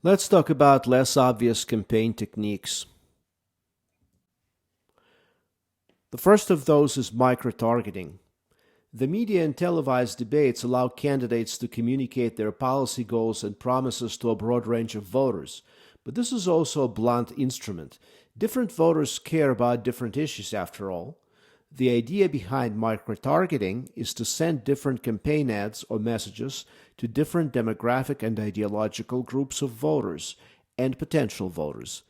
Let's talk about less obvious campaign techniques. The first of those is micro-targeting. The media and televised debates allow candidates to communicate their policy goals and promises to a broad range of voters. But this is also a blunt instrument. Different voters care about different issues, after all. The idea behind micro-targeting is to send different campaign ads or messages to different demographic and ideological groups of voters and potential voters.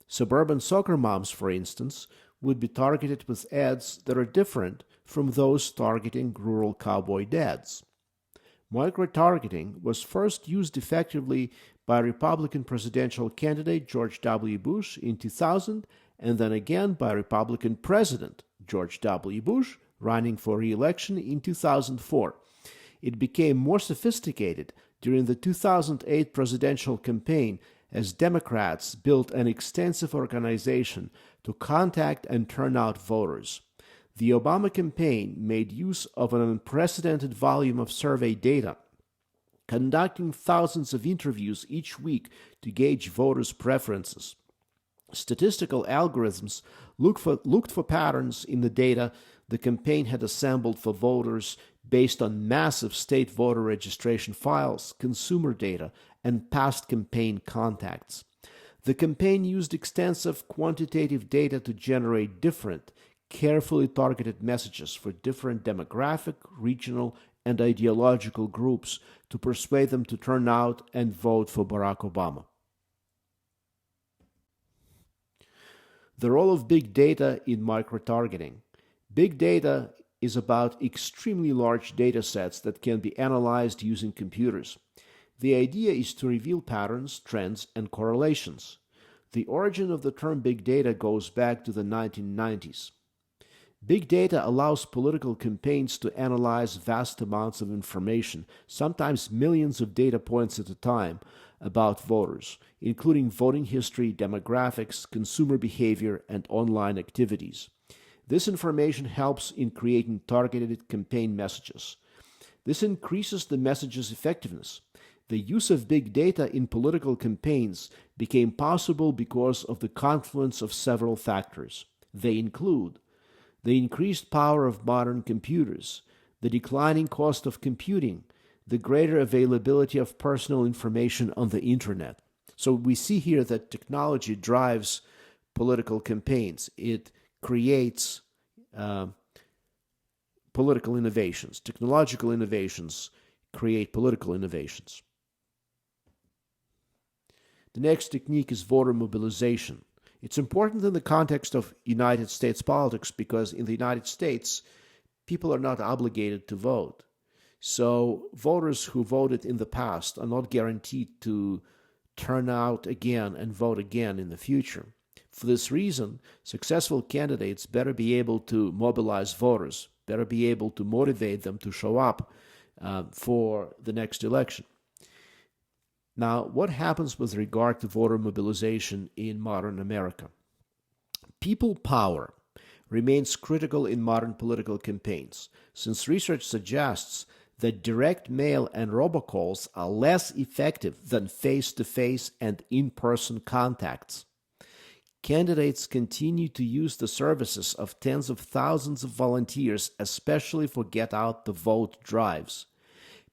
Suburban soccer moms, for instance, would be targeted with ads that are different from those targeting rural cowboy dads. Micro-targeting was first used effectively by Republican presidential candidate George W. Bush in 2000 and then again by Republican President George W. Bush running for re-election in 2004. It became more sophisticated during the 2008 presidential campaign as Democrats built an extensive organization to contact and turn out voters. The Obama campaign made use of an unprecedented volume of survey data, conducting thousands of interviews each week to gauge voters' preferences. Statistical algorithms looked for patterns in the data the campaign had assembled for voters based on massive state voter registration files, consumer data, and past campaign contacts. The campaign used extensive quantitative data to generate different, carefully targeted messages for different demographic, regional, and ideological groups to persuade them to turn out and vote for Barack Obama. The role of big data in micro-targeting. Big data is about extremely large data sets that can be analyzed using computers. The idea is to reveal patterns, trends, and correlations. The origin of the term big data goes back to the 1990s. Big data allows political campaigns to analyze vast amounts of information, sometimes millions of data points at a time, about voters, including voting history, demographics, consumer behavior, and online activities. This information helps in creating targeted campaign messages. This increases the message's effectiveness. The use of big data in political campaigns became possible because of the confluence of several factors. They include the increased power of modern computers, the declining cost of computing, the greater availability of personal information on the internet. So we see here that technology drives political campaigns. It creates political innovations. Technological innovations create political innovations. The next technique is voter mobilization. It's important in the context of United States politics because in the United States, people are not obligated to vote. So voters who voted in the past are not guaranteed to turn out again and vote again in the future. For this reason, successful candidates better be able to mobilize voters, better be able to motivate them to show up for the next election. Now, what happens with regard to voter mobilization in modern America? People power remains critical in modern political campaigns, since research suggests that direct mail and robocalls are less effective than face-to-face and in-person contacts. Candidates continue to use the services of tens of thousands of volunteers, especially for get-out-the-vote drives.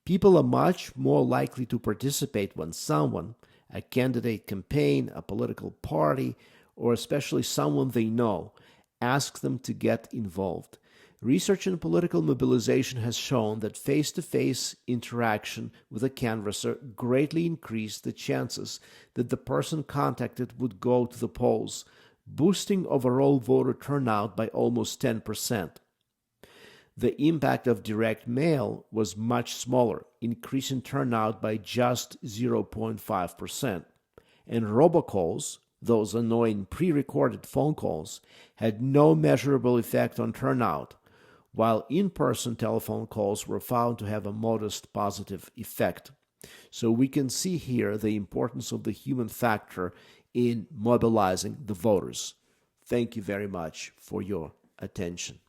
People are much more likely to participate when someone, a candidate campaign, a political party, or especially someone they know, asks them to get involved. Research in political mobilization has shown that face-to-face interaction with a canvasser greatly increased the chances that the person contacted would go to the polls, boosting overall voter turnout by almost 10%. The impact of direct mail was much smaller, increasing turnout by just 0.5%. And robocalls, those annoying pre-recorded phone calls, had no measurable effect on turnout, while in-person telephone calls were found to have a modest positive effect. So we can see here the importance of the human factor in mobilizing the voters. Thank you very much for your attention.